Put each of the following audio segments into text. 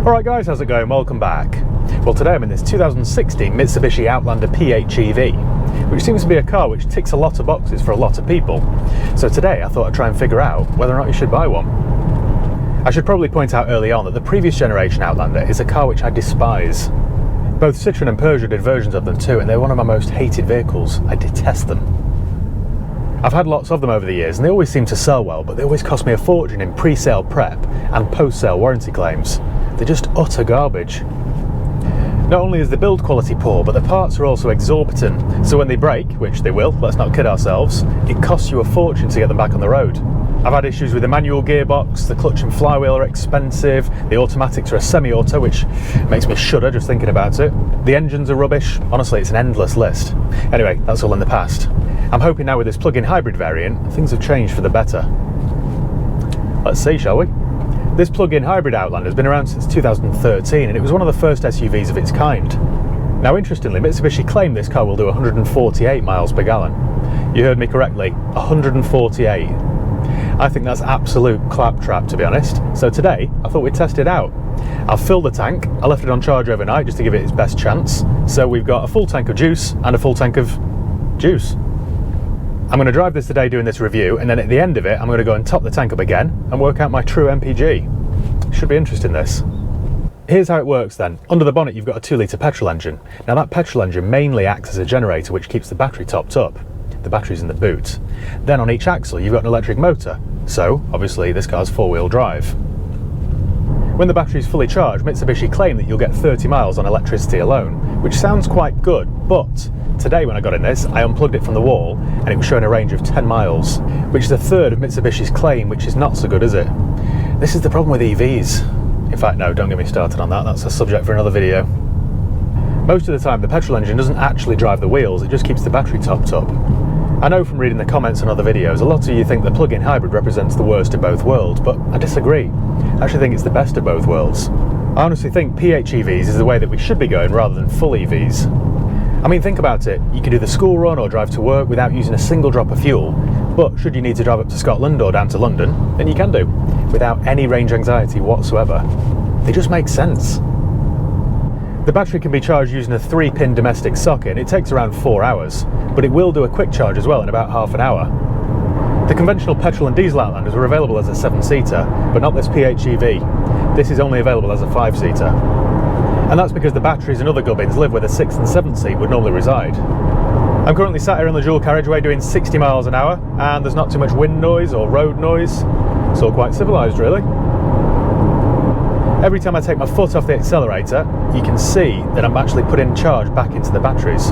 Alright guys, how's it going? Welcome back. Well, today I'm in this 2016 Mitsubishi Outlander PHEV, which seems to be a car which ticks a lot of boxes for a lot of people. So today I thought I'd try and figure out whether or not you should buy one. I should probably point out early on that the previous generation Outlander is a car which I despise. Both Citroën and Peugeot did versions of them too, and they're one of my most hated vehicles. I detest them. I've had lots of them over the years and they always seem to sell well, but they always cost me a fortune in pre-sale prep and post-sale warranty claims. They're just utter garbage. Not only is the build quality poor, but the parts are also exorbitant, so when they break, which they will, let's not kid ourselves, it costs you a fortune to get them back on the road. I've had issues with the manual gearbox, the clutch and flywheel are expensive, the automatics are a semi-auto, which makes me shudder just thinking about it. The engines are rubbish, honestly it's an endless list. Anyway, that's all in the past. I'm hoping now with this plug-in hybrid variant, things have changed for the better. Let's see, shall we? This plug-in hybrid Outlander has been around since 2013 and it was one of the first SUVs of its kind. Now interestingly, Mitsubishi claimed this car will do 148 miles per gallon. You heard me correctly, 148. I think that's absolute claptrap, to be honest. So today, I thought we'd test it out. I've filled the tank, I left it on charge overnight just to give it its best chance. So we've got a full tank of juice and a full tank of juice. I'm going to drive this today doing this review, and then at the end of it I'm going to go and top the tank up again and work out my true MPG. Should be interesting this. Here's how it works then. Under the bonnet you've got a 2-litre petrol engine. Now that petrol engine mainly acts as a generator which keeps the battery topped up. The battery's in the boot. Then on each axle you've got an electric motor, so obviously this car's 4-wheel drive. When the battery's fully charged, Mitsubishi claim that you'll get 30 miles on electricity alone, which sounds quite good, but today when I got in this, I unplugged it from the wall and it was showing a range of 10 miles, which is a third of Mitsubishi's claim, which is not so good, is it? This is the problem with EVs. In fact, no, don't get me started on that, that's a subject for another video. Most of the time, the petrol engine doesn't actually drive the wheels, it just keeps the battery topped up. I know from reading the comments on other videos, a lot of you think the plug-in hybrid represents the worst of both worlds, but I disagree. I actually think it's the best of both worlds. I honestly think PHEVs is the way that we should be going rather than full EVs. I mean, think about it. You can do the school run or drive to work without using a single drop of fuel, but should you need to drive up to Scotland or down to London, then you can do, without any range anxiety whatsoever. They just make sense. The battery can be charged using a 3-pin domestic socket and it takes around 4 hours, but it will do a quick charge as well in about half an hour. The conventional petrol and diesel Outlanders were available as a 7-seater, but not this PHEV. This is only available as a 5-seater. And that's because the batteries and other gubbins live where the 6th and 7th seat would normally reside. I'm currently sat here on the dual carriageway doing 60 miles an hour, and there's not too much wind noise or road noise. It's all quite civilised, really. Every time I take my foot off the accelerator, you can see that I'm actually putting charge back into the batteries.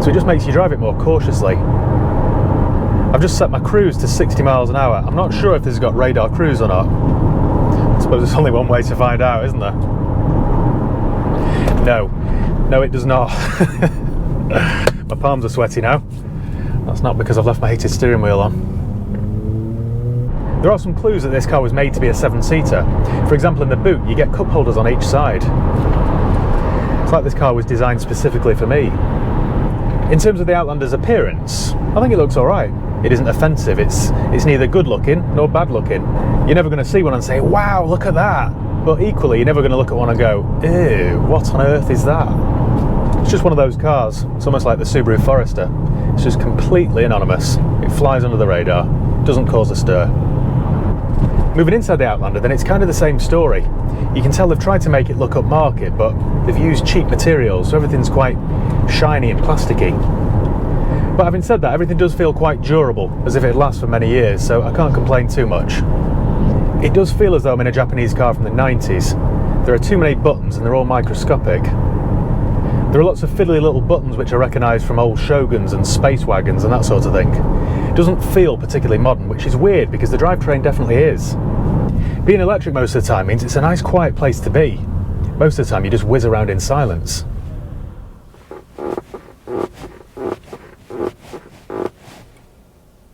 So it just makes you drive it more cautiously. I've just set my cruise to 60 miles an hour. I'm not sure if this has got radar cruise or not. I suppose there's only one way to find out, isn't there? No, it does not. My palms are sweaty now. That's not because I've left my heated steering wheel on. There are some clues that this car was made to be a 7-seater. For example, in the boot, you get cup holders on each side. It's like this car was designed specifically for me. In terms of the Outlander's appearance, I think it looks alright. It isn't offensive, it's neither good looking nor bad looking. You're never going to see one and say, wow, look at that. But equally, you're never going to look at one and go, ew, what on earth is that? It's just one of those cars. It's almost like the Subaru Forester. It's just completely anonymous. It flies under the radar, doesn't cause a stir. Moving inside the Outlander, then it's kind of the same story. You can tell they've tried to make it look upmarket, but they've used cheap materials, so everything's quite shiny and plasticky. But having said that, everything does feel quite durable, as if it lasts for many years, so I can't complain too much. It does feel as though I'm in a Japanese car from the 90s. There are too many buttons and they're all microscopic. There are lots of fiddly little buttons which I recognise from old Shoguns and space wagons and that sort of thing. It doesn't feel particularly modern, which is weird because the drivetrain definitely is. Being electric most of the time means it's a nice quiet place to be. Most of the time you just whiz around in silence.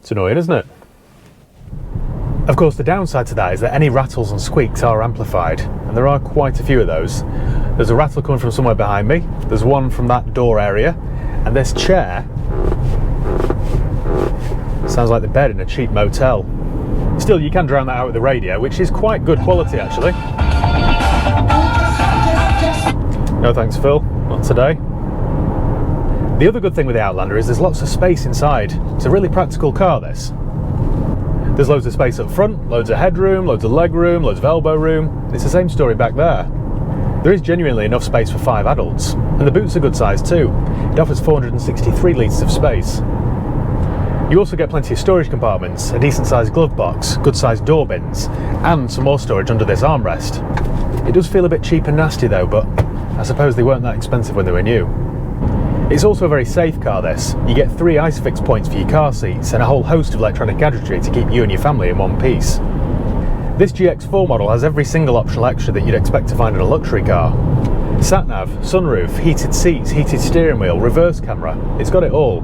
It's annoying, isn't it? Of course, the downside to that is that any rattles and squeaks are amplified, and there are quite a few of those. There's a rattle coming from somewhere behind me, there's one from that door area, and this chair sounds like the bed in a cheap motel. Still, you can drown that out with the radio, which is quite good quality actually. No thanks, Phil. Not today. The other good thing with the Outlander is there's lots of space inside. It's a really practical car, this. There's loads of space up front, loads of headroom, loads of legroom, loads of elbow room. It's the same story back there. There is genuinely enough space for 5 adults, and the boot's a good size too. It offers 463 litres of space. You also get plenty of storage compartments, a decent sized glove box, good sized door bins, and some more storage under this armrest. It does feel a bit cheap and nasty though, but I suppose they weren't that expensive when they were new. It's also a very safe car, this. You get 3 ISOFIX points for your car seats and a whole host of electronic gadgetry to keep you and your family in one piece. This GX4 model has every single optional extra that you'd expect to find in a luxury car. Sat-nav, sunroof, heated seats, heated steering wheel, reverse camera, it's got it all.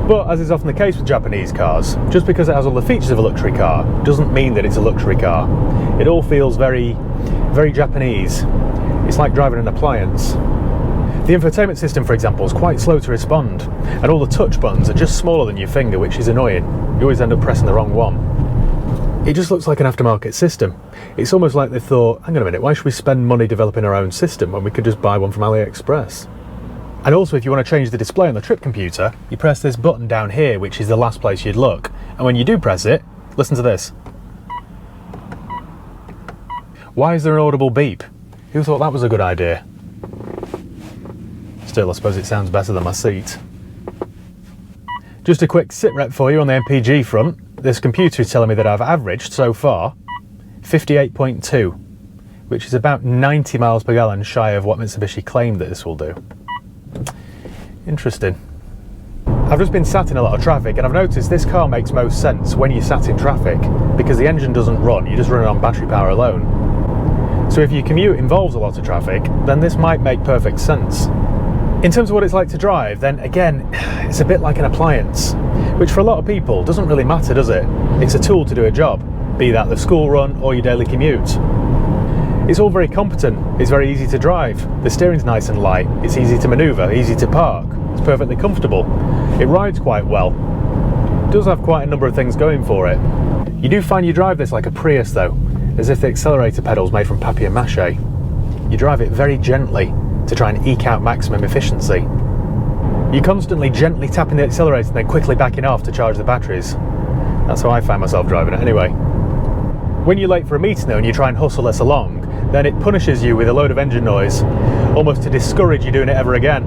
But as is often the case with Japanese cars, just because it has all the features of a luxury car doesn't mean that it's a luxury car. It all feels very, very Japanese. It's like driving an appliance. The infotainment system, for example, is quite slow to respond, and all the touch buttons are just smaller than your finger, which is annoying. You always end up pressing the wrong one. It just looks like an aftermarket system. It's almost like they thought, hang on a minute, why should we spend money developing our own system when we could just buy one from AliExpress? And also, if you want to change the display on the trip computer, you press this button down here, which is the last place you'd look. And when you do press it, listen to this. Why is there an audible beep? Who thought that was a good idea? Still, I suppose it sounds better than my seat. Just a quick sit rep for you on the MPG front. This computer is telling me that I've averaged, so far, 58.2, which is about 90 miles per gallon shy of what Mitsubishi claimed that this will do. Interesting. I've just been sat in a lot of traffic, and I've noticed this car makes most sense when you're sat in traffic, because the engine doesn't run, you just run it on battery power alone. So if your commute involves a lot of traffic, then this might make perfect sense. In terms of what it's like to drive, then again, it's a bit like an appliance, which for a lot of people doesn't really matter, does it? It's a tool to do a job, be that the school run or your daily commute. It's all very competent, it's very easy to drive, the steering's nice and light, it's easy to manoeuvre, easy to park, it's perfectly comfortable, it rides quite well. It does have quite a number of things going for it. You do find you drive this like a Prius though, as if the accelerator pedal's made from papier-mâché. You drive it very gently, to try and eke out maximum efficiency. You're constantly gently tapping the accelerator and then quickly backing off to charge the batteries. That's how I find myself driving it anyway. When you're late for a meeting though and you try and hustle this along, then it punishes you with a load of engine noise, almost to discourage you doing it ever again.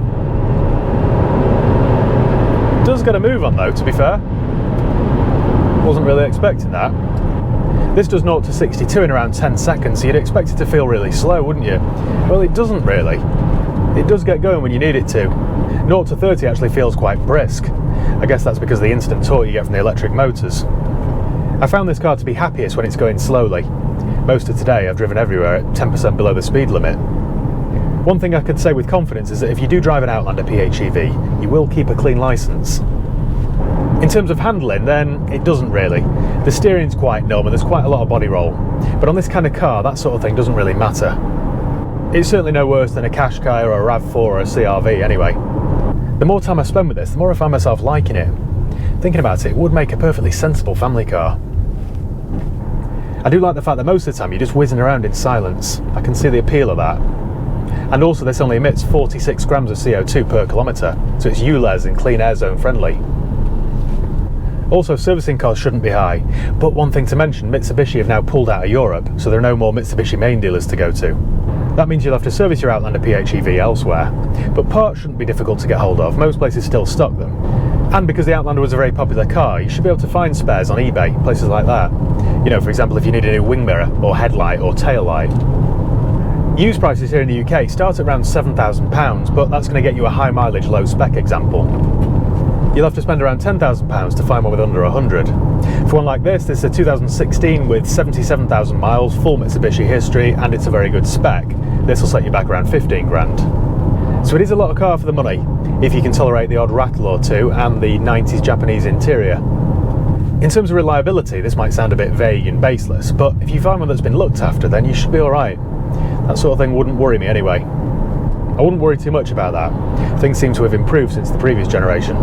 It does get a move on though, to be fair. Wasn't really expecting that. This does 0 to 62 in around 10 seconds, so you'd expect it to feel really slow, wouldn't you? Well, it doesn't really. It does get going when you need it to. 0 to 30 actually feels quite brisk. I guess that's because of the instant torque you get from the electric motors. I found this car to be happiest when it's going slowly. Most of today I've driven everywhere at 10% below the speed limit. One thing I could say with confidence is that if you do drive an Outlander PHEV, you will keep a clean licence. In terms of handling, then it doesn't really. The steering's quite numb and there's quite a lot of body roll. But on this kind of car, that sort of thing doesn't really matter. It's certainly no worse than a Qashqai or a RAV4 or a CR-V anyway. The more time I spend with this, the more I find myself liking it. Thinking about it, it would make a perfectly sensible family car. I do like the fact that most of the time you're just whizzing around in silence. I can see the appeal of that. And also this only emits 46 grams of CO2 per kilometre, so it's ULEZ and clean air zone friendly. Also, servicing costs shouldn't be high, but one thing to mention, Mitsubishi have now pulled out of Europe, so there are no more Mitsubishi main dealers to go to. That means you'll have to service your Outlander PHEV elsewhere, but parts shouldn't be difficult to get hold of, most places still stock them. And because the Outlander was a very popular car, you should be able to find spares on eBay, places like that. You know, for example, if you need a new wing mirror, or headlight, or tail light. Used prices here in the UK start at around £7,000, but that's going to get you a high mileage, low spec example. You'll have to spend around £10,000 to find one with under 100. For one like this is a 2016 with 77,000 miles, full Mitsubishi history, and it's a very good spec. This will set you back around 15 grand. So it is a lot of car for the money, if you can tolerate the odd rattle or two and the 90s Japanese interior. In terms of reliability, this might sound a bit vague and baseless, but if you find one that's been looked after, then you should be alright. That sort of thing wouldn't worry me anyway. I wouldn't worry too much about that. Things seem to have improved since the previous generation.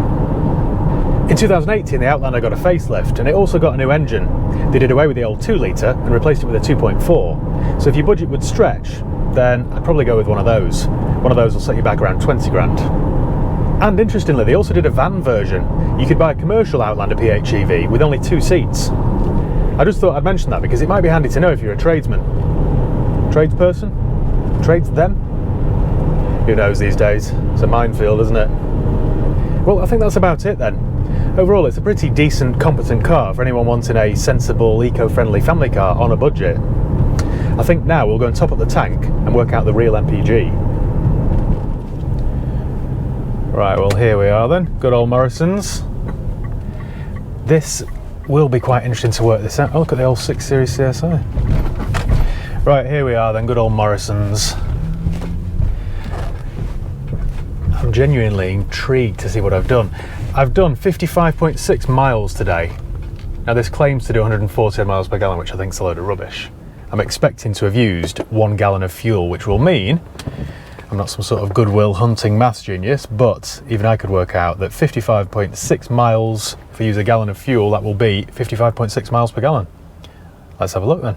In 2018, the Outlander got a facelift, and it also got a new engine. They did away with the old 2 litre and replaced it with a 2.4. So if your budget would stretch, then I'd probably go with one of those. One of those will set you back around 20 grand. And interestingly, they also did a van version. You could buy a commercial Outlander PHEV with only 2 seats. I just thought I'd mention that because it might be handy to know if you're a tradesman. Tradesperson? Tradesmen? Who knows these days? It's a minefield, isn't it? Well, I think that's about it then. Overall, it's a pretty decent, competent car for anyone wanting a sensible, eco-friendly family car on a budget. I think now we'll go and top up the tank and work out the real MPG. Right, well here we are then, good old Morrison's. This will be quite interesting to work this out. Oh, look at the old 6 Series CSI. Right, here we are then, good old Morrison's. I'm genuinely intrigued to see what I've done. I've done 55.6 miles today. Now this claims to do 140 miles per gallon, which I think is a load of rubbish. I'm expecting to have used 1 gallon of fuel, which will mean I'm not some sort of goodwill hunting maths genius, but even I could work out that 55.6 miles, if I use a gallon of fuel, that will be 55.6 miles per gallon. Let's have a look then.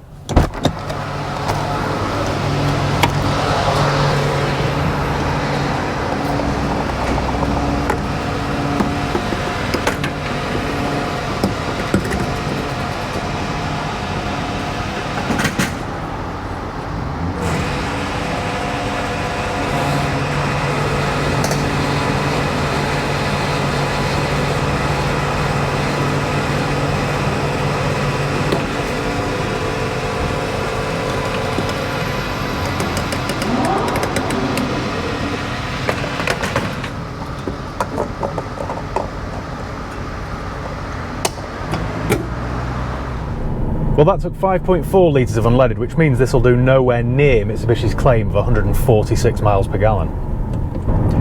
Well, that took 5.4 litres of unleaded, which means this will do nowhere near Mitsubishi's claim of 146 miles per gallon.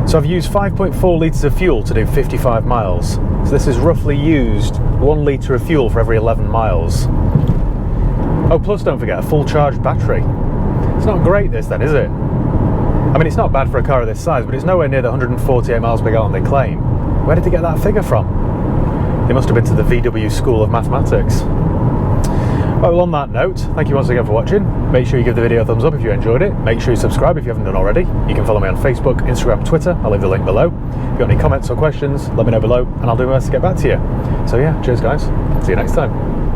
So I've used 5.4 litres of fuel to do 55 miles. So this has roughly used 1 litre of fuel for every 11 miles. Oh, plus don't forget a full charged battery. It's not great this then, is it? I mean, it's not bad for a car of this size, but it's nowhere near the 148 miles per gallon they claim. Where did they get that figure from? They must have been to the VW School of Mathematics. Well, on that note, thank you once again for watching. Make sure you give the video a thumbs up if you enjoyed it. Make sure you subscribe if you haven't done already. You can follow me on Facebook, Instagram, Twitter. I'll leave the link below. If you've got any comments or questions, let me know below and I'll do my best to get back to you. So yeah, cheers guys. See you next time.